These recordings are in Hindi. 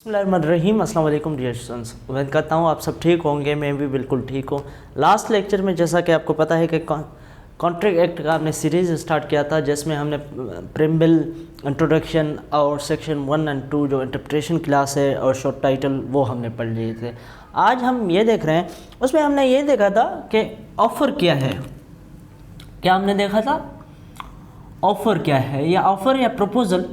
बिस्मिल्लाहिर्रहमानिर्रहीम। अस्सलाम वालेकुम डियर स्टूडेंट्स, उम्मीद करता हूँ आप सब ठीक होंगे। मैं भी बिल्कुल ठीक हूँ। लास्ट लेक्चर में जैसा कि आपको पता है कि कॉन्ट्रैक्ट एक्ट का हमने सीरीज़ स्टार्ट किया था, जिसमें हमने प्रीम्बिल, इंट्रोडक्शन और सेक्शन 1 और 2 जो इंटरप्रिटेशन क्लास है और शॉर्ट टाइटल वो हमने पढ़ लिए थे। आज हम ये देख रहे हैं, उसमें हमने ये देखा था कि ऑफ़र क्या है। क्या हमने देखा था? ऑफ़र क्या है, या ऑफ़र या प्रपोज़ल,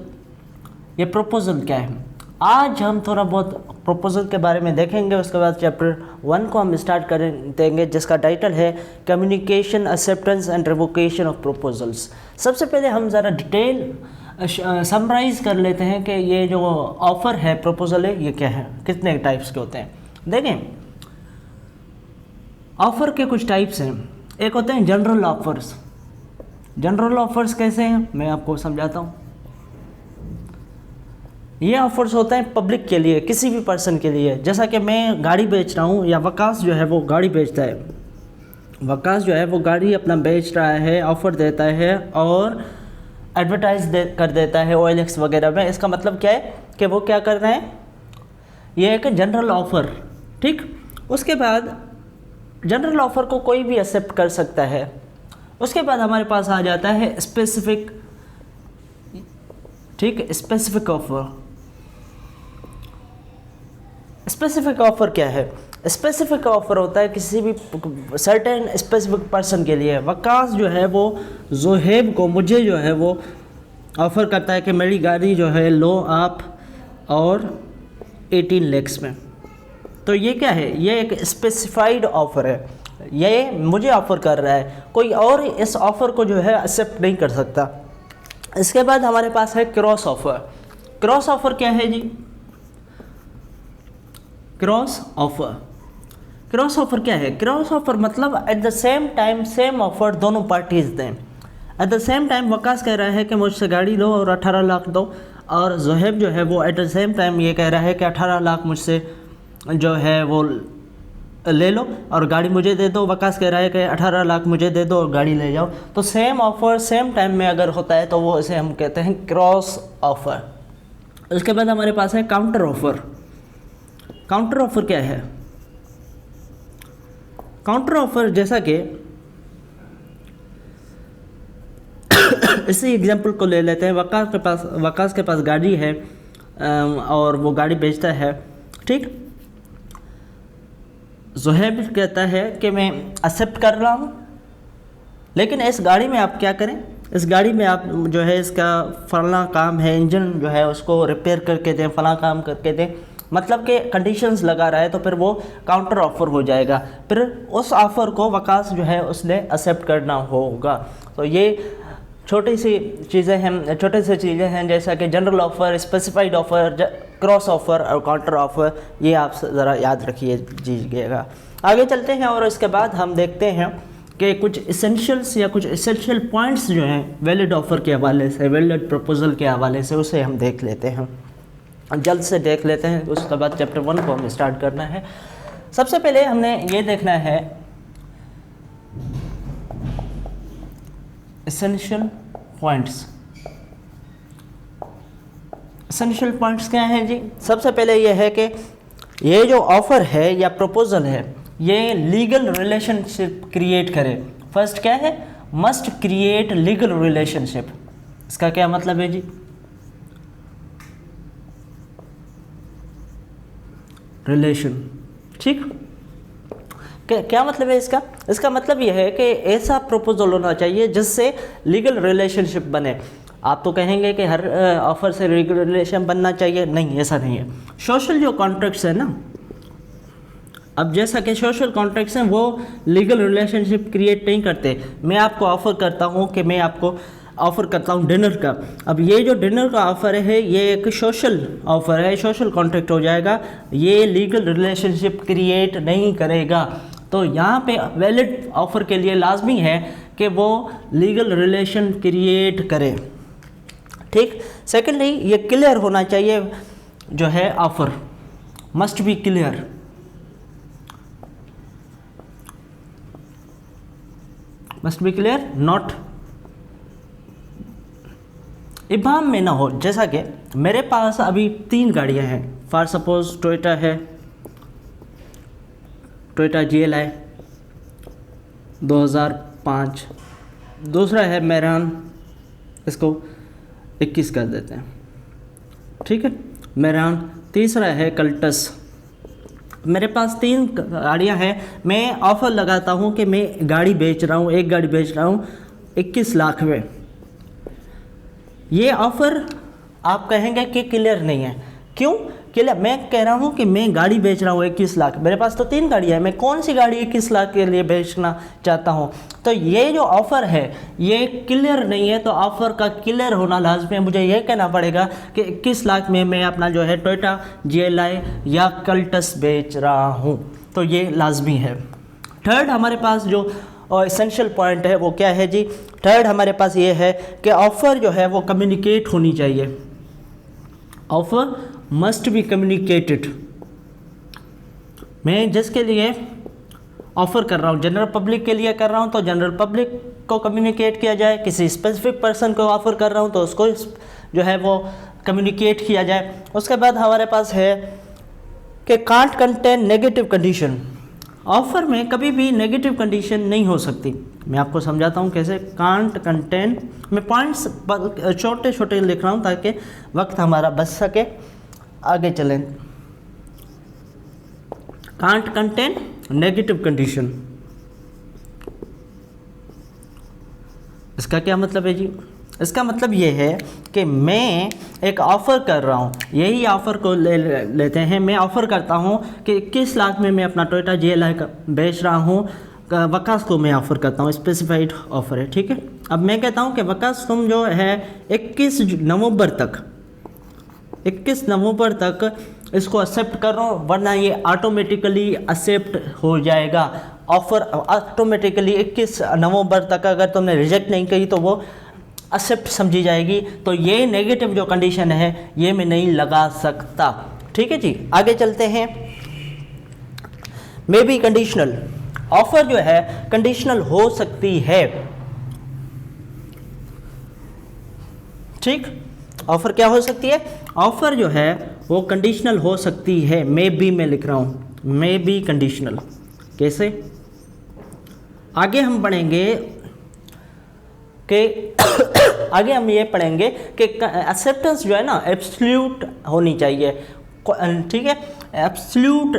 ये प्रपोज़ल क्या है। आज हम थोड़ा बहुत प्रपोज़ल के बारे में देखेंगे। उसके बाद चैप्टर 1 को हम स्टार्ट कर देंगे, जिसका टाइटल है communication, acceptance and revocation of proposals. सबसे पहले हम ज़रा डिटेल समराइज़ कर लेते हैं कि ये जो ऑफ़र है, प्रपोज़ल है, ये क्या है, कितने टाइप्स के होते हैं। देखें, ऑफ़र के कुछ टाइप्स हैं। एक होते हैं जनरल ऑफ़र्स। जनरल ऑफ़र्स कैसे हैं, मैं आपको समझाता हूँ। ये ऑफर्स होते हैं पब्लिक के लिए, किसी भी पर्सन के लिए। जैसा कि मैं गाड़ी बेच रहा हूँ, या वकास जो है वो गाड़ी बेचता है, वकास जो है वो गाड़ी अपना बेच रहा है, ऑफ़र देता है और एडवर्टाइज कर देता है OLX वगैरह में। इसका मतलब क्या है कि वो क्या कर रहे हैं, ये एक जनरल ऑफ़र। ठीक, उसके बाद जनरल ऑफ़र को कोई भी एक्सेप्ट कर सकता है। उसके बाद हमारे पास आ जाता है स्पेसिफिक। ठीक, स्पेसिफिक ऑफ़र। स्पेसिफिक ऑफ़र क्या है? स्पेसिफिक ऑफ़र होता है किसी भी सर्टेन स्पेसिफिक पर्सन के लिए। वकास जो है वो ज़ोहेब को, मुझे जो है वो ऑफ़र करता है कि मेरी गाड़ी जो है लो आप, और 18 लाख में। तो ये क्या है, ये एक स्पेसिफाइड ऑफ़र है। ये मुझे ऑफ़र कर रहा है, कोई और इस ऑफ़र को जो है एक्सेप्ट नहीं कर सकता। इसके बाद हमारे पास है क्रॉस ऑफ़र। क्रॉस ऑफ़र क्या है जी? क्रॉस ऑफ़र, क्रॉस ऑफ़र क्या है? क्रॉस ऑफ़र मतलब at the same time same offer दोनों पार्टीज़ दें। At the same time Waqas कह रहा है कि मुझसे गाड़ी लो और 18 लाख दो, और ज़ोहेब जो है वो एट द सेम टाइम ये कह रहा है कि 18 लाख मुझसे जो है वो ले लो और गाड़ी मुझे दे दो। वकास कह रहा है कि 18 लाख मुझे दे दो और गाड़ी ले जाओ। तो सेम ऑफ़र सेम टाइम में अगर होता है तो वो इसे हम कहते हैं क्रॉस ऑफ़र। उसके बाद हमारे पास है काउंटर ऑफ़र। काउंटर ऑफ़र क्या है? काउंटर ऑफ़र जैसा कि इसी एग्जांपल को ले लेते हैं। वकास के पास गाड़ी है और वो गाड़ी बेचता है। ठीक, ज़ोहेब कहता है कि मैं एक्सेप्ट कर रहा हूँ, लेकिन इस गाड़ी में आप क्या करें, इस गाड़ी में आप जो है इसका फलाना काम है, इंजन जो है उसको रिपेयर करके दें, फलाना काम करके दें, मतलब कि कंडीशंस लगा रहा है। तो फिर वो काउंटर ऑफ़र हो जाएगा। फिर उस ऑफ़र को वकास जो है उसने एक्सेप्ट करना होगा। तो ये छोटी सी चीज़ें हैं, जैसा कि general offer, specified offer, cross offer और काउंटर ऑफ़र। ये आप ज़रा याद रखिए दीजिएगा। आगे चलते हैं और इसके बाद हम देखते हैं कि कुछ इसेंशियल्स या कुछ इसेंशियल पॉइंट्स जो हैं वैलिड ऑफ़र के हवाले से, वैलिड प्रपोज़ल के हवाले से, उसे हम देख लेते हैं, जल्द से देख लेते हैं। उसके बाद चैप्टर 1 को हमें स्टार्ट करना है। सबसे पहले हमने ये देखना है एसेंशियल पॉइंट्स। एसेंशियल पॉइंट्स क्या हैं जी? सबसे पहले ये है कि ये जो ऑफ़र है या प्रपोज़ल है, ये लीगल रिलेशनशिप क्रिएट करे। फर्स्ट क्या है? Must create legal relationship. इसका क्या मतलब है जी? रिलेशन। ठीक, क्या मतलब है इसका? इसका मतलब यह है कि ऐसा प्रपोजल होना चाहिए जिससे लीगल रिलेशनशिप बने। आप तो कहेंगे कि हर ऑफ़र से लीगल रिलेशन बनना चाहिए, नहीं, ऐसा नहीं है। सोशल जो कॉन्ट्रैक्ट्स है ना, अब जैसा कि सोशल कॉन्ट्रैक्ट्स हैं वो लीगल रिलेशनशिप क्रिएट नहीं करते। मैं आपको ऑफ़र करता हूँ कि मैं आपको ऑफ़र करता हूँ डिनर का। अब ये जो डिनर का ऑफ़र है ये एक सोशल ऑफ़र है, सोशल कॉन्ट्रैक्ट हो जाएगा, ये लीगल रिलेशनशिप क्रिएट नहीं करेगा। तो यहाँ पे वैलिड ऑफ़र के लिए लाजमी है कि वो लीगल रिलेशन क्रिएट करे। ठीक, सेकेंडली ये क्लियर होना चाहिए, जो है offer must be clear. Must be clear, not इबाम में ना हो। जैसा कि मेरे पास अभी 3 गाड़ियां हैं, फॉर सपोज टोयोटा है, टोयोटा GLI 2005। दूसरा है मेरान, इसको 21 कर देते हैं, ठीक है, मेरान। तीसरा है कल्टस। मेरे पास 3 गाड़ियाँ हैं, मैं ऑफ़र लगाता हूँ कि मैं गाड़ी बेच रहा हूँ, एक गाड़ी बेच रहा हूँ 21 लाख में। ये ऑफ़र आप कहेंगे कि क्लियर नहीं है, क्यों क्लियर? मैं कह रहा हूँ कि मैं गाड़ी बेच रहा हूँ 21 लाख, मेरे पास तो 3 गाड़ियाँ हैं, मैं कौन सी गाड़ी 21 लाख के लिए बेचना चाहता हूँ। तो ये जो ऑफ़र है ये क्लियर नहीं है, तो ऑफ़र का क्लियर होना लाजमी है। मुझे ये कहना पड़ेगा कि 21 लाख में मैं अपना जो है टोयोटा GLI या कल्टस बेच रहा हूँ, तो ये लाजमी है। थर्ड हमारे पास जो एसेंशियल पॉइंट है वो क्या है जी? थर्ड हमारे पास ये है कि ऑफ़र जो है वो कम्युनिकेट होनी चाहिए। Offer must be communicated. मैं जिसके लिए ऑफ़र कर रहा हूँ, जनरल पब्लिक के लिए कर रहा हूँ, तो जनरल पब्लिक को कम्युनिकेट किया जाए। किसी स्पेसिफिक पर्सन को ऑफ़र कर रहा हूँ तो उसको जो है वो कम्युनिकेट किया जाए। उसके बाद हमारे पास है कि can't contain negative condition. Offer में कभी भी नेगेटिव कंडीशन नहीं हो सकती। मैं आपको समझाता हूँ कैसे। कांट कंटेन, मैं पॉइंट्स छोटे छोटे लिख रहा हूँ ताकि वक्त हमारा बच सके, आगे चलें। कांट कंटेन नेगेटिव कंडीशन, इसका क्या मतलब है जी? इसका मतलब ये है कि मैं एक ऑफ़र कर रहा हूँ, यही ऑफ़र को लेते हैं। मैं ऑफ़र करता हूँ कि 21 लाख में मैं अपना टोयोटा GLI का बेच रहा हूँ। वकास को मैं ऑफ़र करता हूँ, स्पेसिफाइड ऑफ़र है, ठीक है। अब मैं कहता हूँ कि वकास तुम जो है 21 नवंबर तक इसको एक्सेप्ट करो, वरना ये ऑटोमेटिकली एक्सेप्ट हो जाएगा। ऑफ़र ऑटोमेटिकली 21 नवंबर तक अगर तुमने रिजेक्ट नहीं की तो वो एक्सेप्ट समझी जाएगी। तो ये नेगेटिव जो कंडीशन है ये मैं नहीं लगा सकता, ठीक है जी। आगे चलते हैं। May be conditional. ऑफ़र जो है कंडीशनल हो सकती है, ठीक। ऑफ़र क्या हो सकती है? ऑफ़र जो है वो कंडीशनल हो सकती है। मे बी में लिख रहा हूँ, मे बी कंडीशनल। कैसे? आगे हम पढ़ेंगे कि आगे हम ये पढ़ेंगे कि एक्सेप्टेंस जो है ना एब्सोल्यूट होनी चाहिए, ठीक है। एब्सोल्यूट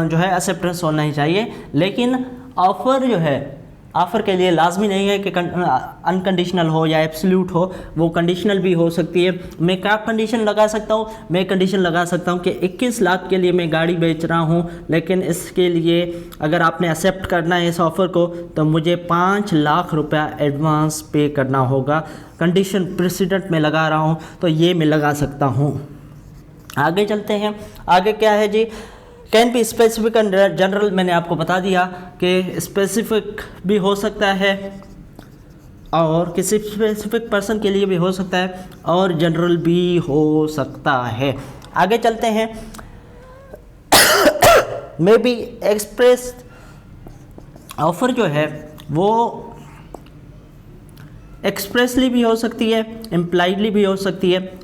जो है एक्सेप्टेंस होना ही चाहिए, लेकिन ऑफ़र जो है, ऑफ़र के लिए लाजमी नहीं है कि अनकंडीशनल हो या एब्सोल्यूट हो, वो कंडीशनल भी हो सकती है। मैं क्या कंडीशन लगा सकता हूँ? मैं कंडीशन लगा सकता हूँ कि 21 लाख के लिए मैं गाड़ी बेच रहा हूँ, लेकिन इसके लिए अगर आपने एक्सेप्ट करना है इस ऑफ़र को तो मुझे 5 लाख रुपया एडवांस पे करना होगा। कंडीशन प्रेसिडेंट में लगा रहा हूँ, तो ये मैं लगा सकता हूँ। आगे चलते हैं। आगे क्या है जी? Can be specific and general. मैंने आपको बता दिया कि स्पेसिफिक भी हो सकता है और किसी स्पेसिफिक पर्सन के लिए भी हो सकता है और जनरल भी हो सकता है। आगे चलते हैं। May be express. ऑफ़र जो है वो एक्सप्रेसली भी हो सकती है, इम्प्लाइडली भी हो सकती है।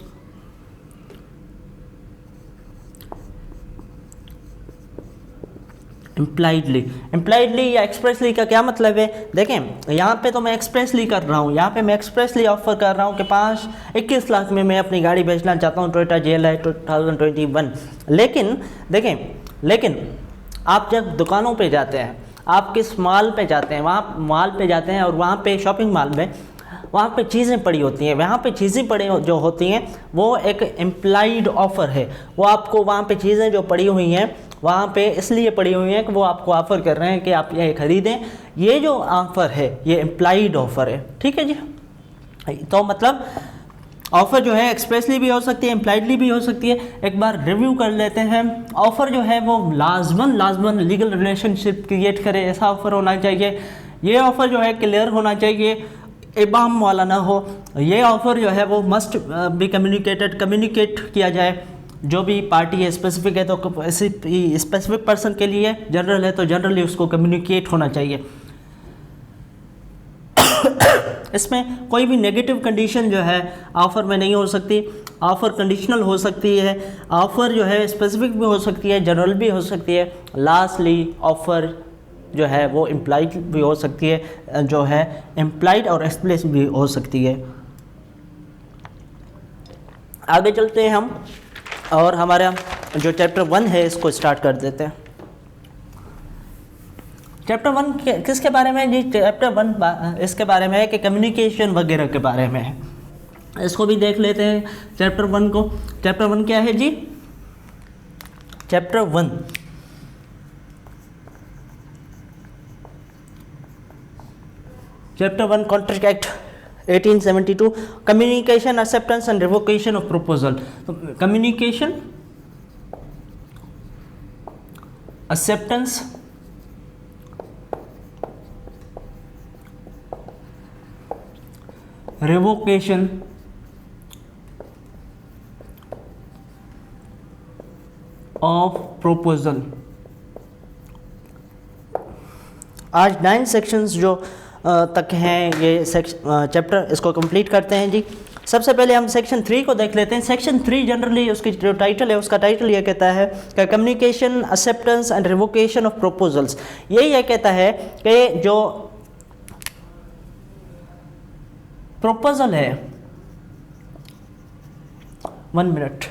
इम्प्लाइडली या एक्सप्रेसली का क्या मतलब है? देखें, यहाँ पे तो मैं एक्सप्रेसली कर रहा हूँ, यहाँ पे मैं एक्सप्रेसली ऑफ़र कर रहा हूँ कि 21 लाख में मैं अपनी गाड़ी बेचना चाहता हूँ, टोयोटा GLI 2021। लेकिन लेकिन आप जब दुकानों पे जाते हैं, आप किस मॉल पे जाते हैं, वहाँ मॉल पे जाते हैं और वहाँ पे शॉपिंग मॉल में वहाँ पे चीज़ें पड़ी होती हैं, वहाँ पे चीज़ें पड़ी जो होती हैं वो एक इम्प्लाइड ऑफ़र है। वो आपको वहाँ पे चीज़ें जो पड़ी हुई हैं वहाँ पे इसलिए पड़ी हुई हैं कि वो आपको ऑफ़र कर रहे हैं कि आप ये ख़रीदें। ये जो ऑफ़र है ये इम्प्लाइड ऑफ़र है, ठीक है जी। तो मतलब ऑफ़र जो है एक्सप्रेसली भी हो सकती है, इम्प्लाइडली भी हो सकती है। एक बार रिव्यू कर लेते हैं। ऑफ़र जो है वो लाजमन लीगल रिलेशनशिप क्रिएट करे, ऐसा ऑफ़र होना चाहिए। ये ऑफ़र जो है क्लियर होना चाहिए, इबाम वाला ना हो। ये ऑफ़र जो है वो मस्ट बी कम्युनिकेट किया जाए। जो भी पार्टी है स्पेसिफिक है तो स्पेसिफिक पर्सन के लिए, जनरल है तो जनरली उसको कम्युनिकेट होना चाहिए। इसमें कोई भी नेगेटिव कंडीशन जो है ऑफ़र में नहीं हो सकती। ऑफ़र कंडीशनल हो सकती है, ऑफ़र जो है स्पेसिफिक भी हो सकती है, जनरल भी हो सकती है। लास्टली ऑफ़र जो है वो इम्प्लाइड भी हो सकती है, जो है इम्प्लाइड और एक्सप्लिसिट भी हो सकती है। आगे चलते हैं हम और हमारा जो चैप्टर 1 है इसको स्टार्ट कर देते हैं। चैप्टर 1 किसके बारे में जी? चैप्टर 1 इसके बारे में है कि कम्युनिकेशन वगैरह के बारे में है। इसको भी देख लेते हैं चैप्टर 1 को। चैप्टर 1 क्या है जी? Chapter 1 contract act 1872, communication, acceptance and revocation of proposal. तो communication, acceptance, revocation of proposal. आज 9 सेक्शंस जो तक हैं ये चैप्टर, इसको कंप्लीट करते हैं जी। सबसे पहले हम सेक्शन 3 को देख लेते हैं। सेक्शन 3 जनरली उसकी जो टाइटल है उसका टाइटल ये कहता है कि communication, acceptance and revocation of proposals. ये कहता है कि जो प्रपोजल है, 1 मिनट,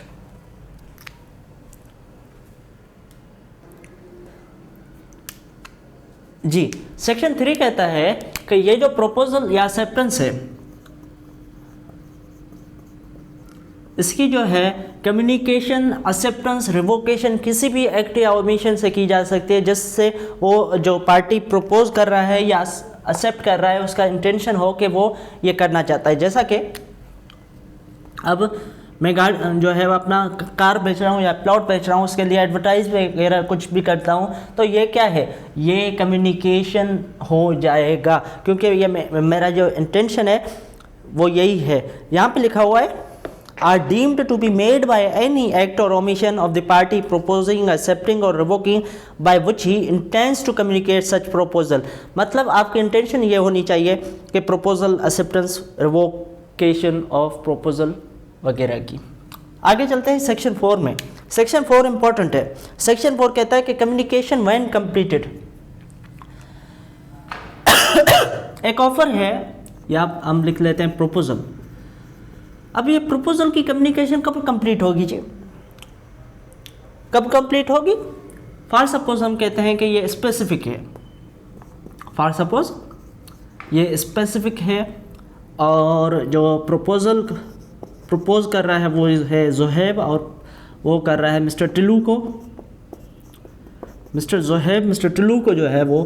जी। सेक्शन 3 कहता है कि ये जो प्रपोजल या एक्सेप्टेंस है इसकी जो है कम्युनिकेशन, एक्सेप्टेंस, रिवोकेशन किसी भी एक्ट या ओमिशन से की जा सकती है जिससे वो जो पार्टी प्रपोज कर रहा है या एक्सेप्ट कर रहा है उसका इंटेंशन हो कि वो ये करना चाहता है। जैसा कि अब मैं जो है वो अपना कार बेच रहा हूँ या प्लॉट बेच रहा हूँ, उसके लिए एडवर्टाइज वगैरह कुछ भी करता हूँ, तो ये क्या है? ये कम्युनिकेशन हो जाएगा, क्योंकि ये मेरा जो इंटेंशन है वो यही है। यहाँ पे लिखा हुआ है are deemed to be made by any act or omission of the party proposing, accepting or revoking by which he intends to communicate such proposal। मतलब आपकी इंटेंशन ये होनी चाहिए कि proposal, acceptance, revocation of proposal वगैरह की। आगे चलते हैं सेक्शन 4 में। सेक्शन 4 इंपॉर्टेंट है। सेक्शन 4 कहता है कि कम्युनिकेशन व्हेन कंप्लीटेड। एक ऑफर है या हम लिख लेते हैं प्रपोजल। अब ये प्रपोजल की कम्युनिकेशन कब कंप्लीट होगी जी? कब कंप्लीट होगी? फॉर सपोज हम कहते हैं कि ये स्पेसिफिक है, फॉर सपोज ये स्पेसिफिक है और जो प्रपोज कर रहा है वो है ज़ुहैब और वो कर रहा है मिस्टर टिल्लू को। मिस्टर ज़ुहैब मिस्टर टिल्लू को जो है वो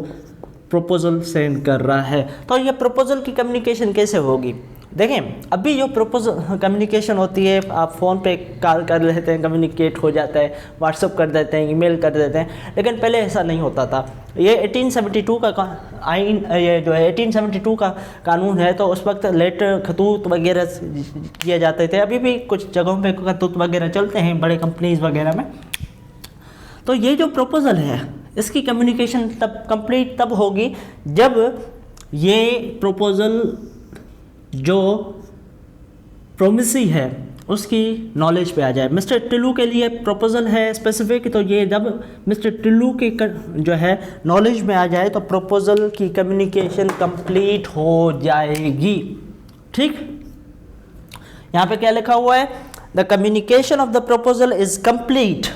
प्रपोजल सेंड कर रहा है। तो ये प्रपोजल की कम्युनिकेशन कैसे होगी? देखें, अभी जो प्रपोजल कम्युनिकेशन होती है, आप फ़ोन पे कॉल कर लेते हैं, कम्युनिकेट हो जाता है, व्हाट्सअप कर देते हैं, ईमेल कर देते हैं, लेकिन पहले ऐसा नहीं होता था। ये 1872 का आइन, ये जो है 1872 का कानून है, तो उस वक्त लेटर, खतूत वगैरह किए जाते थे। अभी भी कुछ जगहों पे खतूत वगैरह चलते हैं बड़े कंपनीज वगैरह में। तो ये जो प्रपोजल है इसकी कम्युनिकेशन तब कंप्लीट तब होगी जब ये प्रपोजल जो प्रोमिसी है उसकी नॉलेज पे आ जाए। मिस्टर टिल्लू के लिए प्रपोजल है स्पेसिफिक, तो ये जब मिस्टर टिल्लू के जो है नॉलेज में आ जाए तो प्रपोजल की कम्युनिकेशन कंप्लीट हो जाएगी। ठीक, यहाँ पे क्या लिखा हुआ है? The communication of the proposal is complete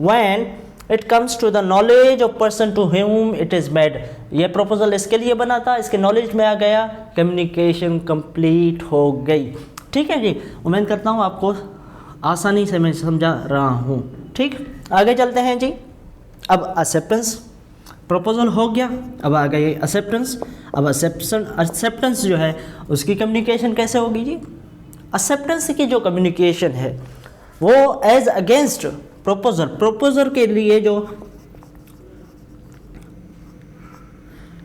when it comes to the knowledge of person to whom it is made. ये प्रपोजल इसके लिए बना था, इसके नॉलेज में आ गया, कम्युनिकेशन कंप्लीट हो गई। ठीक है जी, उम्मीद करता हूँ आपको आसानी से मैं समझा रहा हूँ। ठीक, आगे चलते हैं जी। अब एक्सेप्टेंस, प्रपोजल हो गया, अब आ गई एक्सेप्टेंस। अब एक्सेप्टेंस जो है उसकी कम्युनिकेशन कैसे होगी जी? एक्सेप्टेंस की जो कम्युनिकेशन है वो एज अगेंस्ट प्रपोजल के लिए जो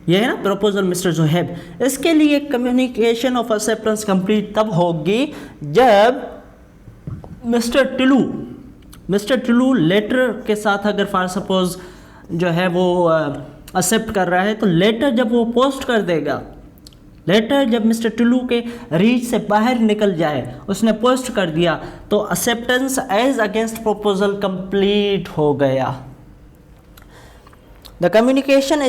ये है ना प्रपोजल मिस्टर ज़ुहैब, इसके लिए कम्युनिकेशन ऑफ एक्सेप्टेंस कंप्लीट तब होगी जब मिस्टर टिल्लू लेटर के साथ अगर फॉर सपोज जो है वो एक्सेप्ट कर रहा है, तो लेटर जब वो पोस्ट कर देगा लेटर जब मिस्टर टुलू के रीच से बाहर निकल जाए, उसने पोस्ट कर दिया, तो acceptance as against proposal complete हो गया। The communication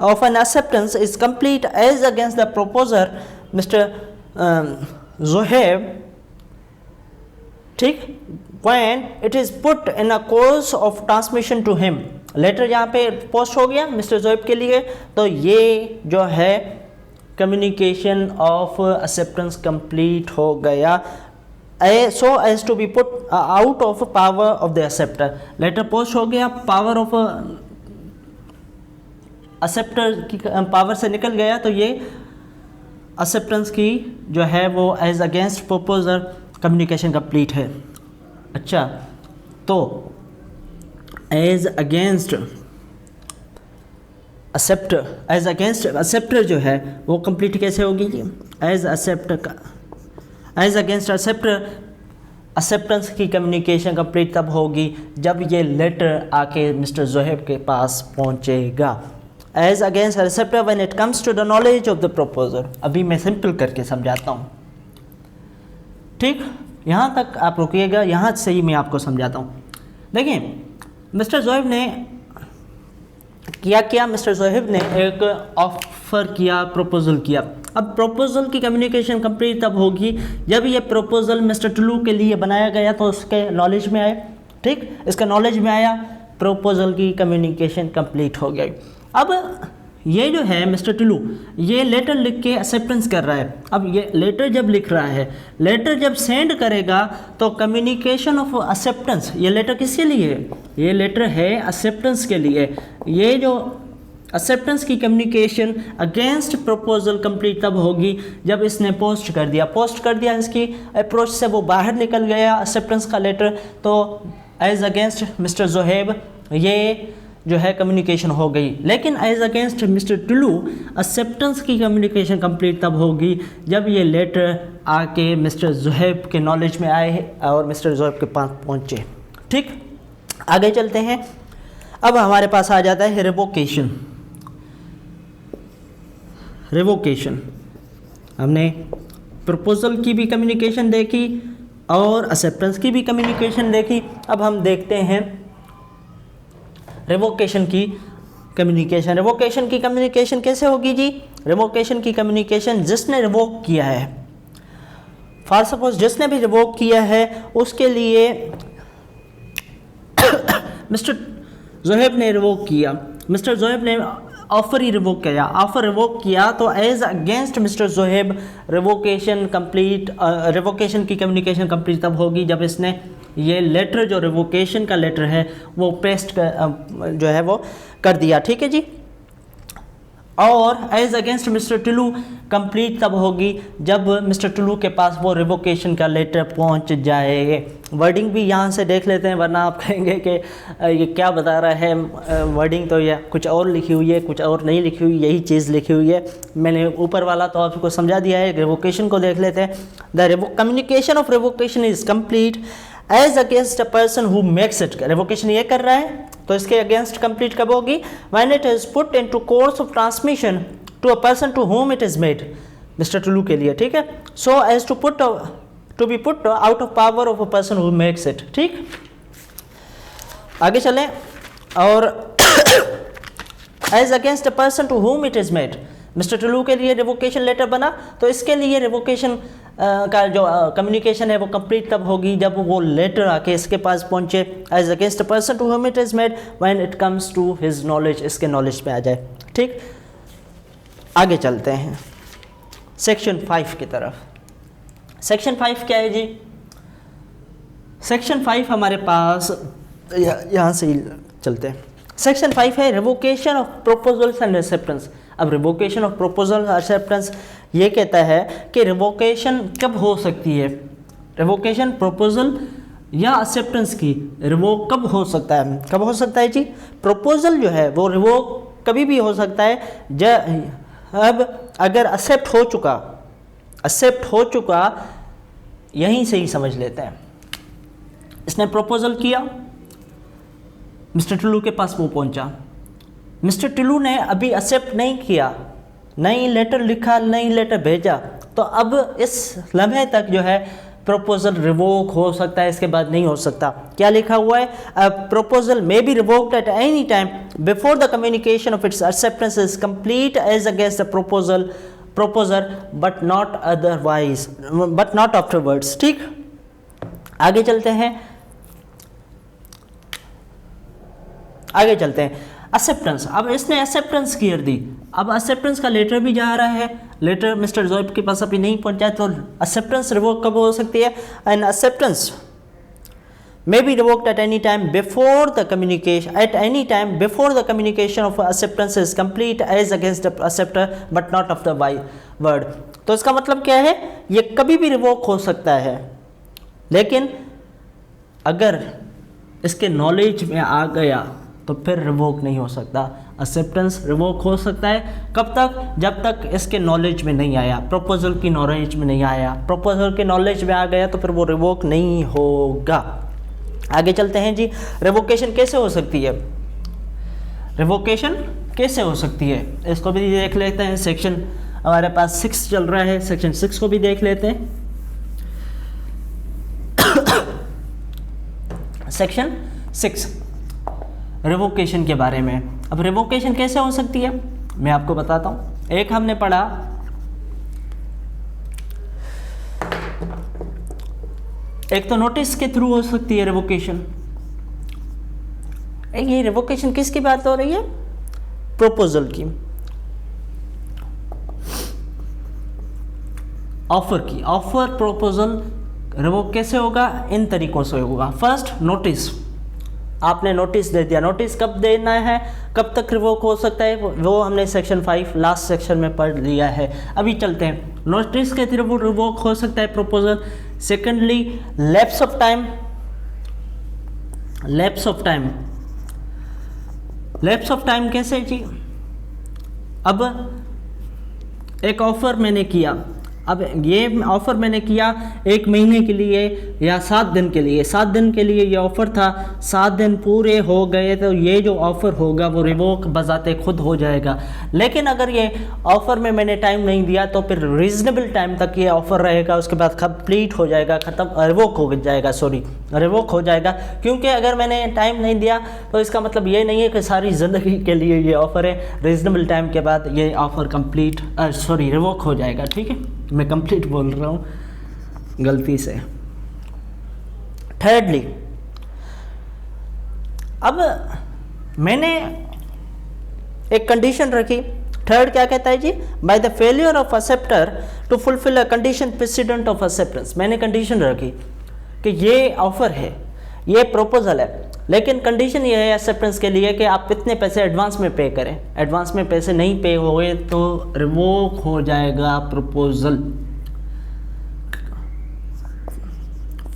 of an acceptance is complete as against the proposer, Mr. Zohaib, ठीक, when it is put in a course of transmission to him। Letter यहाँ पे पोस्ट हो गया मिस्टर जोहेब के लिए, तो ये जो है कम्युनिकेशन ऑफ एक्सेप्टेंस कंप्लीट हो गया, so as to be put out of power of the acceptor। Letter post हो गया, पावर ऑफ एक्सेप्टर की पावर से निकल गया, तो ये एक्सेप्टेंस की जो है वो as against proposer communication complete है। अच्छा, तो as against acceptor, as against acceptor जो है वो कंप्लीट कैसे होगी जी? एज अगेंस्ट एक्सेप्टर एक्सेप्टेंस की कम्युनिकेशन कंप्लीट तब होगी जब ये लेटर आके मिस्टर जोहेब के पास पहुंचेगा। As against acceptor when it comes to the knowledge of the proposer. अभी मैं सिंपल करके समझाता हूँ, ठीक, यहाँ तक आप रुकिएगा, यहाँ से ही मैं आपको समझाता हूँ। देखिए मिस्टर जोहेब ने क्या, मिस्टर जोहेब ने एक ऑफर किया, प्रपोजल किया। अब प्रपोजल की कम्युनिकेशन कंप्लीट तब होगी जब ये प्रपोजल मिस्टर टुलू के लिए बनाया गया तो उसके नॉलेज में आया, ठीक, इसका नॉलेज में आया, प्रपोजल की कम्युनिकेशन कंप्लीट हो गई। अब ये जो है मिस्टर टुलू ये लेटर लिख के एक्सेप्टेंस कर रहा है। अब ये लेटर जब लिख रहा है, लेटर जब सेंड करेगा तो कम्युनिकेशन ऑफ एक्सेप्टेंस, ये लेटर किसके लिए है? ये लेटर है एक्सेप्टेंस के लिए। ये जो एक्सेप्टेंस की कम्युनिकेशन अगेंस्ट प्रपोजल कंप्लीट तब होगी जब इसने पोस्ट कर दिया, इसकी अप्रोच से वो बाहर निकल गया एक्सेप्टेंस का लेटर, तो एज अगेंस्ट मिस्टर जोहेब ये जो है कम्युनिकेशन हो गई। लेकिन as against mister Tulu acceptance की कम्युनिकेशन कंप्लीट तब होगी जब ये लेटर आके मिस्टर जोहेब के नॉलेज में आए और मिस्टर जोहेब के पास पहुँचे, ठीक। आगे चलते हैं। अब हमारे पास आ जाता है रिवोकेशन। हमने प्रपोजल की भी कम्युनिकेशन देखी और एक्सेप्टेंस की भी कम्युनिकेशन देखी। अब हम देखते हैं रिवोकेशन की कम्युनिकेशन कैसे होगी जी? रिवोकेशन की कम्युनिकेशन जिसने रिवोक किया है, फॉर सपोज जिसने भी रिवोक किया है उसके लिए मिस्टर जोहेब ने रिवोक किया, मिस्टर जोहेब ने ऑफर ही रिवोक किया, तो as against mister Zoheb revocation की कम्युनिकेशन कंप्लीट तब होगी जब इसने ये लेटर जो रिवोकेशन का लेटर है वो पेस्ट जो है वो कर दिया, ठीक है जी। और as against mister Tulu complete तब होगी जब मिस्टर टुलू के पास वो रिवोकेशन का लेटर पहुंच जाए। वर्डिंग भी यहाँ से देख लेते हैं, वरना आप कहेंगे कि ये क्या बता रहा है, वर्डिंग तो ये कुछ और लिखी हुई है, कुछ और नहीं लिखी हुई, यही चीज़ लिखी हुई है। मैंने ऊपर वाला तो आपको समझा दिया है। रिवोकेशन को देख लेते हैं। The communication of revocation is complete as against a person who makes it. Revocation ये कर रहा है तो इसके अगेंस्ट कंप्लीट कब होगी? When it is put into course of transmission to a person to whom it is made, mister Tulu के लिए, ठीक है। So as to be put out of power of a person who makes it, ठीक। आगे चलें। और as against a person to whom it is made, mister Tulu के लिए रिवोकेशन लेटर बना, तो इसके लिए रिवोकेशन का जो कम्युनिकेशन है वो कंप्लीट तब होगी जब वो लेटर आके इसके पास पहुंचे। As against a person to whom it is made when it comes to his knowledge, इसके नॉलेज पे आ जाए, ठीक। आगे चलते हैं सेक्शन 5 की तरफ। सेक्शन 5 क्या है जी? सेक्शन 5 हमारे पास यहाँ से ही चलते हैं। सेक्शन 5 है revocation of proposals and acceptance. अब रिवोकेशन ऑफ प्रपोजल एक्सेप्टेंस ये कहता है कि रिवोकेशन कब हो सकती है, रिवोकेशन प्रपोजल या एक्सेप्टेंस की रिवोक कब हो सकता है? कब हो सकता है जी? प्रपोजल जो है वो रिवोक कभी भी हो सकता है अब अगर एक्सेप्ट हो चुका, यहीं से ही समझ लेते हैं। इसने प्रपोजल किया, मिस्टर टुलू के पास वो पहुंचा, मिस्टर टुलू ने अभी एक्सेप्ट नहीं किया, नहीं लेटर लिखा, नहीं लेटर भेजा, तो अब इस लम्हे तक जो है प्रपोजल रिवोक हो सकता है, इसके बाद नहीं हो सकता। क्या लिखा हुआ है? Proposal may be revoked at any time before the communication of its acceptance is complete as against the proposer but not otherwise, but not afterwards. ठीक, आगे चलते हैं, आगे चलते हैं। एक्सेप्टेंस, अब इसने एक्सेप्टेंस क्लियर दी, अब एक्सेप्टेंस का लेटर भी जा रहा है, लेटर मिस्टर जोइब के पास अभी नहीं पहुंचा, तो एक्सेप्टेंस रिवोक कब हो सकती है? And acceptance may be revoked at any time before the communication, at any time before the communication of acceptance is complete as against the acceptor but not of the word। तो इसका मतलब क्या है? ये कभी भी रिवोक हो सकता है, लेकिन अगर इसके नॉलेज में आ गया तो फिर रिवोक नहीं हो सकता। एक्सेप्टेंस रिवोक हो सकता है कब तक? जब तक इसके नॉलेज में नहीं आया, प्रपोजल की नॉलेज में नहीं आया। प्रपोजल के नॉलेज में आ गया तो फिर वो रिवोक नहीं होगा। आगे चलते हैं जी। रिवोकेशन कैसे हो सकती है? रिवोकेशन कैसे हो सकती है इसको भी देख लेते हैं। सेक्शन हमारे पास 6 चल रहा है, सेक्शन 6 को भी देख लेते हैं। सेक्शन 6 रिवोकेशन के बारे में। अब रिवोकेशन कैसे हो सकती है मैं आपको बताता हूँ। एक हमने पढ़ा एक तो नोटिस के थ्रू हो सकती है रिवोकेशन। ये रिवोकेशन किसकी बात हो रही है? प्रपोजल की, ऑफर की। ऑफर प्रपोजल रिवोक कैसे होगा? इन तरीकों से होगा। फर्स्ट, नोटिस, आपने नोटिस दे दिया। नोटिस कब देना है, कब तक रिवोक हो सकता है, वो हमने सेक्शन 5 लास्ट सेक्शन में पढ़ लिया है। अभी चलते हैं, नोटिस के थ्रू रिवोक हो सकता है proposal. Secondly, lapse of time. Lapse of time, lapse of time कैसे जी? अब एक ऑफर मैंने किया, अब ये ऑफ़र मैंने किया 1 महीने के लिए या 7 दिन के लिए। 7 दिन के लिए ये ऑफ़र था, 7 दिन पूरे हो गए तो ये जो ऑफ़र होगा वो रिवोक बजाते खुद हो जाएगा। लेकिन अगर ये ऑफ़र में मैंने टाइम नहीं दिया तो फिर रीज़नेबल टाइम तक ये ऑफ़र रहेगा, उसके बाद कंप्लीट हो जाएगा, ख़त्म, रिवोक हो जाएगा, रिवोक हो जाएगा। क्योंकि अगर मैंने टाइम नहीं दिया तो इसका मतलब ये नहीं है कि सारी ज़िंदगी के लिए ये ऑफ़र है। रीज़नेबल टाइम के बाद ये ऑफ़र कंप्लीट रिवोक हो जाएगा। ठीक है, मैं कंप्लीट बोल रहा हूँ गलती से। थर्डली, अब मैंने एक कंडीशन रखी। थर्ड क्या कहता है जी? By the failure of acceptor to fulfil a condition precedent of acceptance. मैंने कंडीशन रखी कि ये ऑफर है, ये प्रपोजल है, लेकिन कंडीशन ये है एक्सेप्टेंस के लिए कि आप इतने पैसे एडवांस में पे करें। एडवांस में पैसे नहीं पे हुए तो रिवोक हो जाएगा प्रपोजल।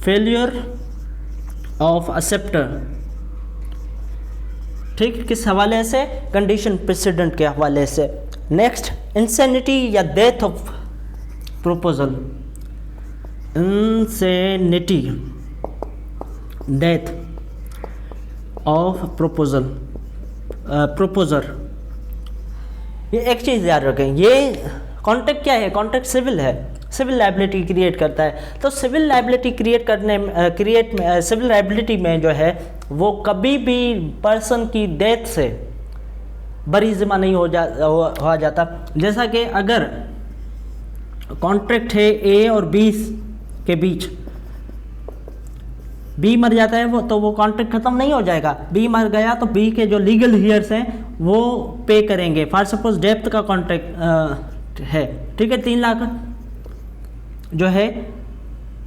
फेलियर ऑफ एक्सेप्टर, ठीक, किस हवाले से? कंडीशन प्रेसिडेंट के हवाले से। नेक्स्ट, इंसेनिटी या death of proposal. Insanity, death of proposer. ये एक चीज़ याद रखें, ये कॉन्ट्रैक्ट क्या है? कॉन्ट्रैक्ट सिविल है, सिविल लायबिलिटी क्रिएट करता है। तो सिविल लायबिलिटी सिविल लायबिलिटी में जो है वो कभी भी पर्सन की डेथ से बरी ज़िम्मा नहीं हो जाता। जैसा कि अगर कॉन्ट्रैक्ट है ए और बी के बीच, बी मर जाता है तो वो कॉन्ट्रैक्ट खत्म नहीं हो जाएगा। बी मर गया तो बी के जो लीगल हियर्स हैं वो पे करेंगे। फॉर सपोज डेप्थ का कॉन्ट्रैक्ट है, ठीक है, 3 लाख जो है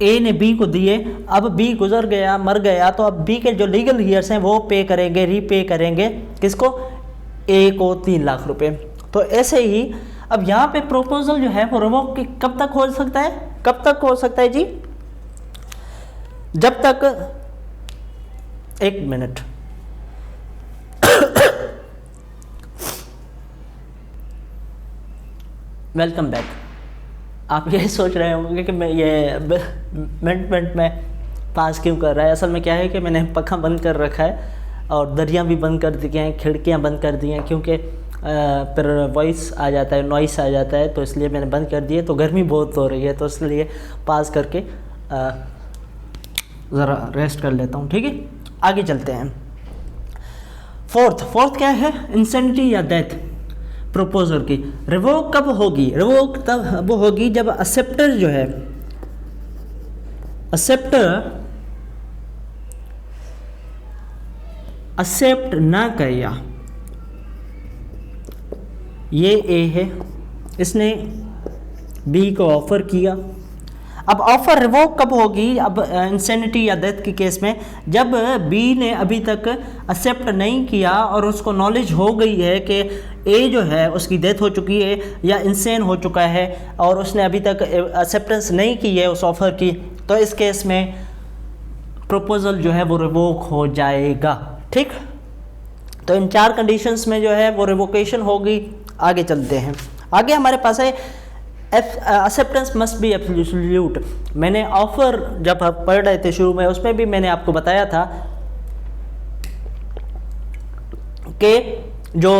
ए ने बी को दिए, अब बी गुजर गया, मर गया, तो अब बी के जो लीगल हियर्स हैं वो पे करेंगे, रीपे करेंगे किसको? ए को 3 लाख रुपए। तो ऐसे ही अब यहाँ पे प्रपोजल जो है वो रिवोक कब तक हो सकता है? कब तक हो सकता है जी? जब तक, एक मिनट, वेलकम बैक। आप ये सोच रहे होंगे कि मैं ये मिनट में पास क्यों कर रहा है। असल में क्या है कि मैंने पंखा बंद कर रखा है और दरियाँ भी बंद कर दी हैं, खिड़कियाँ बंद कर दी हैं, क्योंकि फिर वॉइस आ जाता है, नॉइस आ जाता है, तो इसलिए मैंने बंद कर दिया। तो गर्मी बहुत हो रही है तो इसलिए पास करके ज़रा रेस्ट कर लेता हूँ, ठीक है। आगे चलते हैं। फोर्थ क्या है, इंसेनिटी या डेथ प्रपोजर की। रिवोक कब होगी, रिवोक तब होगी जब एक्सेप्टर जो है, एक्सेप्ट ना किया। ये ए है, इसने बी को ऑफर किया। अब ऑफर रिवोक कब होगी, अब इंसेनिटी या डेथ के केस में, जब बी ने अभी तक एक्सेप्ट नहीं किया और उसको नॉलेज हो गई है कि ए जो है उसकी डेथ हो चुकी है या इंसेन हो चुका है और उसने अभी तक एक्सेप्टेंस नहीं की है उस ऑफ़र की, तो इस केस में प्रपोजल जो है वो रिवोक हो जाएगा, ठीक। तो इन 4 कंडीशंस में जो है वो रिवोकेशन होगी। आगे चलते हैं। आगे हमारे पास है एक्सेप्टेंस मस्ट बी एब्सोल्यूट। मैंने ऑफर जब आप पढ़ रहे थे शुरू में, उसमें भी मैंने आपको बताया था कि जो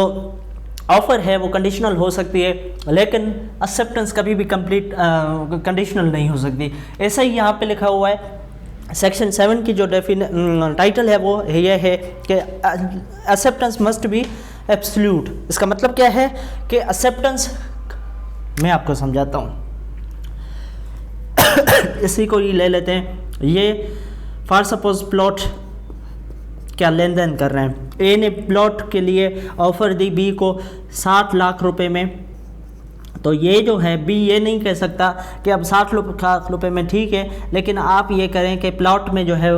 ऑफर है वो कंडीशनल हो सकती है, लेकिन एक्सेप्टेंस कभी भी कंप्लीट कंडीशनल नहीं हो सकती। ऐसा ही यहाँ पे लिखा हुआ है। सेक्शन 7 की जो टाइटल है वो ये है कि एक्सेप्टेंस मस्ट बी एब्सोल्यूट। इसका मतलब क्या है कि एक्सेप्टेंस, मैं आपको समझाता हूँ। इसी को ही ले लेते हैं। ये फॉर सपोज प्लॉट क्या लेन देन कर रहे हैं, ए ने प्लॉट के लिए ऑफर दी बी को 60 लाख रुपए में, तो ये जो है बी ये नहीं कह सकता कि अब 60 लाख रुपए में ठीक है, लेकिन आप ये करें कि प्लॉट में जो है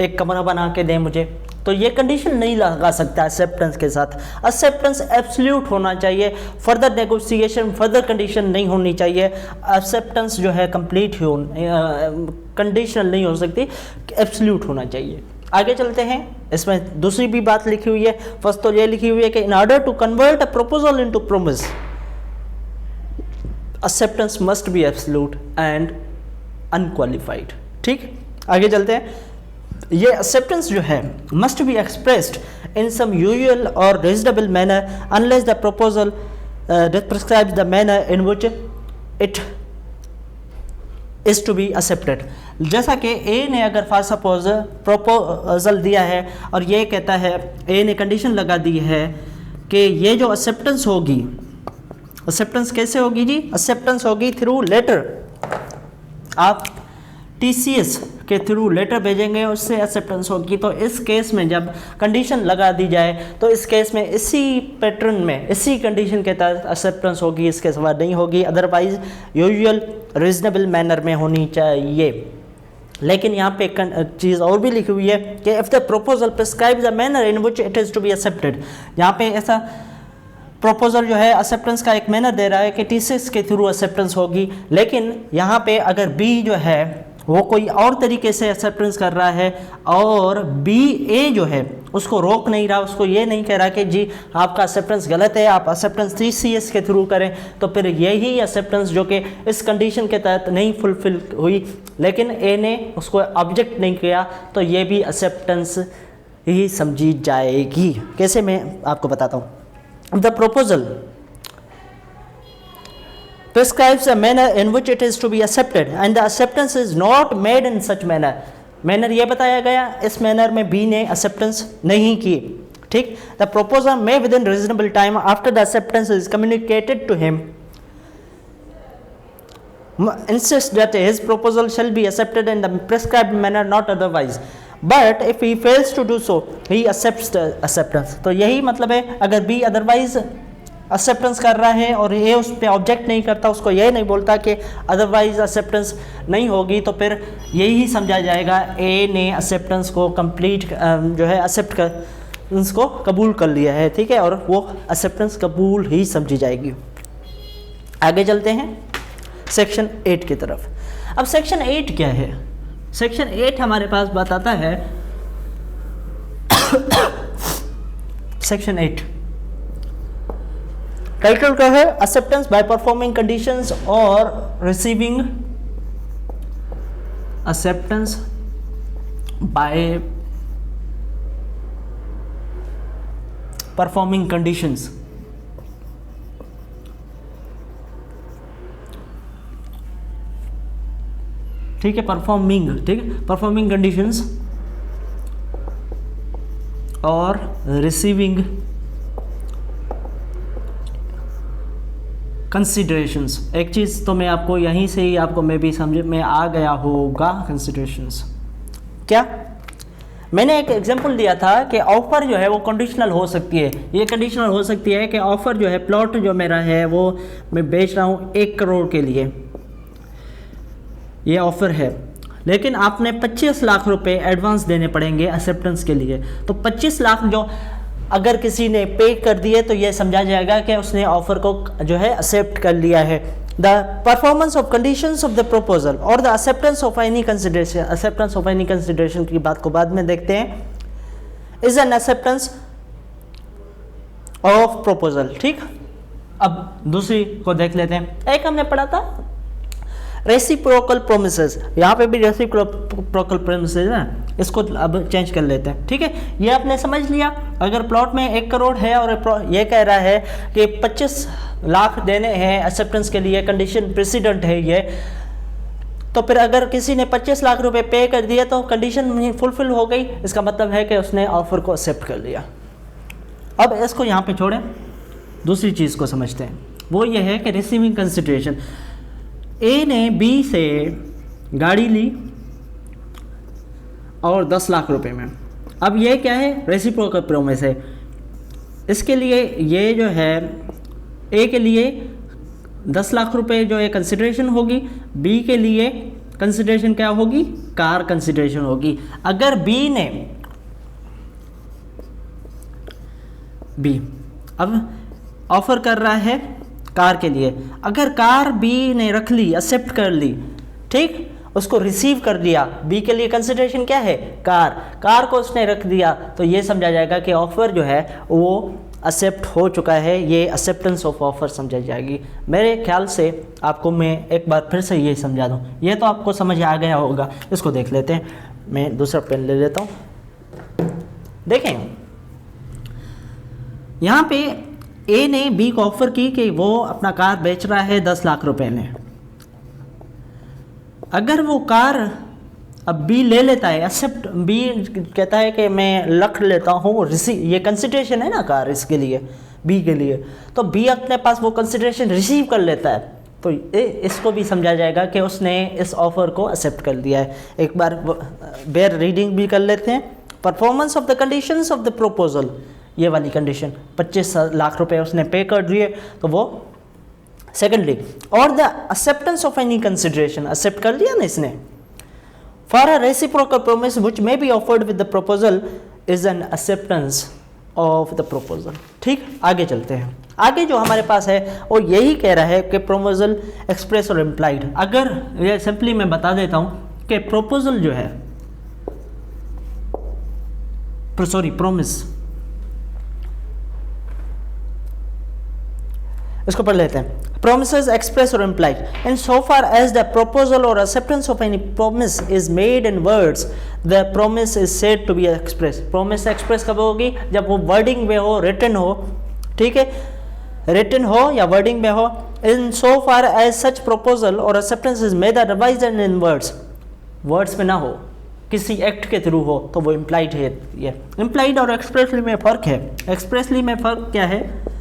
एक कमरा बना के दें मुझे, तो ये कंडीशन नहीं लगा सकता एक्सेप्टेंस के साथ। एक्सेप्टेंस एब्सोल्यूट होना चाहिए, फर्दर नेगोशिएशन, फर्दर कंडीशन नहीं होनी चाहिए। एक्सेप्टेंस जो है कंप्लीट ही कंडीशनल नहीं हो सकती, एब्सोल्यूट होना चाहिए। आगे चलते हैं। इसमें दूसरी भी बात लिखी हुई है। फर्स्ट तो ये लिखी हुई है कि in order to convert a proposal into promise, acceptance must be absolute and unqualified, ठीक। आगे चलते हैं। ये एक्सेप्टेंस जो है must be expressed in some usual और reasonable manner unless the proposal prescribes the manner in which it is to be accepted. जैसा कि ए ने अगर फॉर सपोज प्रपोजल दिया है और ये कहता है, ए ने कंडीशन लगा दी है कि ये जो एक्सेप्टेंस होगी, एक्सेप्टेंस कैसे होगी जी, एक्सेप्टेंस होगी थ्रू लेटर। आप टीसीएस के थ्रू लेटर भेजेंगे, उससे एक्सेप्टेंस होगी। तो इस केस में जब कंडीशन लगा दी जाए तो इस केस में इसी पैटर्न में, इसी कंडीशन के तहत एक्सेप्टेंस होगी, इसके सिवा नहीं होगी। अदरवाइज यूजुअल रीजनेबल मैनर में होनी चाहिए। लेकिन यहाँ पे एक चीज़ और भी लिखी हुई है कि if the proposal prescribes the manner in which it is to be accepted. यहाँ पे ऐसा प्रपोजल जो है एक्सेप्टेंस का एक मैनर दे रहा है कि टीसीएस के थ्रू एक्सेप्टेंस होगी, लेकिन यहाँ पे अगर बी जो है वो कोई और तरीके से एक्सेप्टेंस कर रहा है और बी ए जो है उसको रोक नहीं रहा, उसको ये नहीं कह रहा कि जी आपका एक्सेप्टेंस गलत है, आप एक्सेप्टेंस टीसीएस के थ्रू करें, तो फिर यही एक्सेप्टेंस जो कि इस कंडीशन के तहत नहीं फुलफिल हुई, लेकिन ए ने उसको ऑब्जेक्ट नहीं किया, तो ये भी एक्सेप्टेंस ही समझी जाएगी। कैसे, मैं आपको बताता हूँ। The proposal prescribes a manner in which it is to be accepted and the acceptance is not made in such manner। Manner ये बताया गया, इस मैनर में बी ने एक्सेप्टेंस नहीं की, ठीक। The proposal may within reasonable time after the acceptance is communicated to him insist that his proposal shall be accepted in the prescribed manner, not otherwise, but if he fails to do so he accepts the acceptance। तो यही मतलब है, अगर बी अदरवाइज एक्सेप्टेंस कर रहा है और ये उस पर ऑब्जेक्ट नहीं करता, उसको ये नहीं बोलता कि अदरवाइज एक्सेप्टेंस नहीं होगी, तो फिर यही समझा जाएगा ए ने एक्सेप्टेंस को कंप्लीट जो है एक्सेप्ट कर उसको कबूल कर लिया है, ठीक है, और वो एक्सेप्टेंस कबूल ही समझी जाएगी। आगे चलते हैं सेक्शन 8 की तरफ। अब सेक्शन 8 क्या है? सेक्शन 8 हमारे पास बताता है सेक्शन 8 टाइटल क्या है? एक्सेप्टेंस बाय परफॉर्मिंग कंडीशंस और receiving acceptance by performing conditions. ठीक है, परफॉर्मिंग, ठीक है, परफॉर्मिंग कंडीशंस और रिसीविंग कंसिडरेशंस। एक चीज़ तो मैं आपको यहीं से ही आपको मैं भी समझ में आ गया होगा, कंसिडरेशंस क्या। मैंने एक एग्जांपल दिया था कि ऑफ़र जो है वो कंडीशनल हो सकती है। ये कंडीशनल हो सकती है कि ऑफ़र जो है, प्लॉट जो मेरा है वो मैं बेच रहा हूँ 1 करोड़ के लिए, ये ऑफ़र है, लेकिन आपने 25 लाख रुपए एडवांस देने पड़ेंगे एक्सेप्टेंस के लिए। तो 25 लाख जो अगर किसी ने पे कर दिए तो ये समझा जाएगा कि उसने ऑफ़र को जो है एक्सेप्ट कर लिया है। The performance of conditions of the proposal और the acceptance of any consideration, acceptance of any consideration की बात को बाद में देखते हैं, is an acceptance of proposal. ठीक, अब दूसरी को देख लेते हैं। एक हमने पढ़ा था रेसिप्रोकल प्रोमिसेस, यहाँ पे भी रेसिप्रोकल प्रोमिसेस है, इसको अब चेंज कर लेते हैं। ठीक है, ये आपने समझ लिया। अगर प्लॉट में 1 करोड़ है और ये कह रहा है कि 25 लाख देने हैं एक्सेप्टेंस के लिए, कंडीशन प्रेसिडेंट है ये, तो फिर अगर किसी ने 25 लाख रुपए पे कर दिए तो कंडीशन फुलफिल हो गई, इसका मतलब है कि उसने ऑफर को एक्सेप्ट कर लिया। अब इसको यहाँ पे छोड़ें, दूसरी चीज़ को समझते हैं। वो ये है कि रिसीविंग कंसिडरेशन। ए ने बी से गाड़ी ली और 10 लाख रुपए में। अब ये क्या है, रेसिप्रोकल प्रोमिस है। इसके लिए ये जो है ए के लिए 10 लाख रुपए जो है कंसिडरेशन होगी, बी के लिए कंसिडरेशन क्या होगी, कार कंसिडरेशन होगी। अगर बी अब ऑफर कर रहा है कार के लिए, अगर कार बी ने रख ली, एक्सेप्ट कर ली, ठीक, उसको रिसीव कर लिया, बी के लिए कंसिडरेशन क्या है, कार को उसने रख दिया, तो ये समझा जाएगा कि ऑफर जो है वो एक्सेप्ट हो चुका है। ये एक्सेप्टेंस ऑफ ऑफर समझा जाएगी। मेरे ख्याल से आपको मैं एक बार फिर से ये समझा दूँ, ये तो आपको समझ आ गया होगा। इसको देख लेते हैं, मैं दूसरा पेन ले लेता हूँ। देखें यहाँ पे ए ने बी को ऑफर की कि वो अपना कार बेच रहा है 10 लाख रुपए में। अगर वो कार अब बी ले लेता है, एक्सेप्ट, बी कहता है कि मैं रख लेता हूँ, ये कंसिडरेशन है ना कार इसके लिए, बी के लिए, तो बी अपने पास वो कंसिडरेशन रिसीव कर लेता है, तो इसको भी समझा जाएगा कि उसने इस ऑफर को एक्सेप्ट कर दिया है। एक बार बेयर रीडिंग भी कर लेते हैं। Performance of the conditions of the proposal, ये वाली कंडीशन 25 लाख रुपए उसने पे कर दिए, तो वो सेकेंडली, और the acceptance of any consideration, accept कर लिया ना इसने। For a reciprocal promise which may be offered with the proposal is an acceptance of the proposal. ठीक, आगे चलते हैं। आगे जो हमारे पास है वो यही कह रहा है कि प्रपोजल एक्सप्रेस और इम्प्लाइड। अगर ये सिंपली मैं बता देता हूँ कि प्रपोजल जो है, प्रोमिस, इसको पढ़ लेते हैं। Promises express or implied. In so far as the proposal or acceptance of any promise is made in words, the promise is said to be express. Promise express कब होगी, जब वो wording में हो, written हो, ठीक है, written हो या wording में हो। In so far as such proposal or acceptance is made otherwise than in words, words में ना हो, किसी एक्ट के थ्रू हो, तो वो implied है। ये implied और expressly में फ़र्क है। expressly में फ़र्क क्या है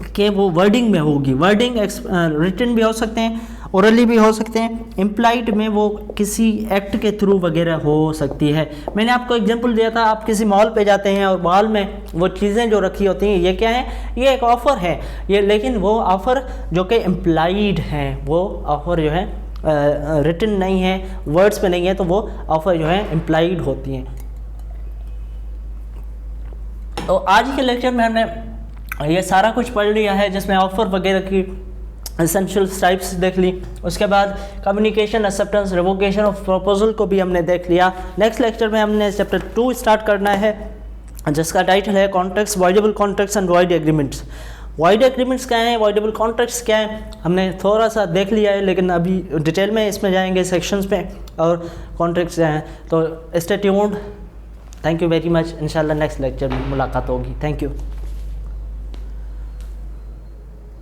कि वो वर्डिंग में होगी, वर्डिंग रिटन भी हो सकते हैं, ओरली भी हो सकते हैं। इम्प्लाइड में वो किसी एक्ट के थ्रू वगैरह हो सकती है। मैंने आपको एग्जांपल दिया था, आप किसी मॉल पे जाते हैं और मॉल में वो चीज़ें जो रखी होती हैं, ये क्या है, ये एक ऑफ़र है ये, लेकिन वो ऑफ़र जो कि इम्प्लाइड है, वो ऑफ़र जो है रिटन नहीं है, वर्ड्स में नहीं है, तो वो ऑफ़र जो है इम्प्लाइड होती हैं। तो आज के लेक्चर में हमने ये सारा कुछ पढ़ लिया है, जिसमें ऑफर वगैरह की एसेंशियल टाइप्स देख ली। उसके बाद communication, acceptance, revocation of proposal को भी हमने देख लिया। नेक्स्ट लेक्चर में हमने चैप्टर 2 स्टार्ट करना है, जिसका टाइटल है contracts, voidable contracts and void agreements. Void agreements क्या है, वॉइडेबल कॉन्ट्रैक्ट्स क्या है, हमने थोड़ा सा देख लिया है, लेकिन अभी डिटेल में इसमें जाएंगे सेक्शंस में, और कॉन्ट्रैक्ट्स क्या हैं। तो stay tuned. Thank you very much. इंशाल्लाह नेक्स्ट लेक्चर में मुलाकात होगी। Thank you.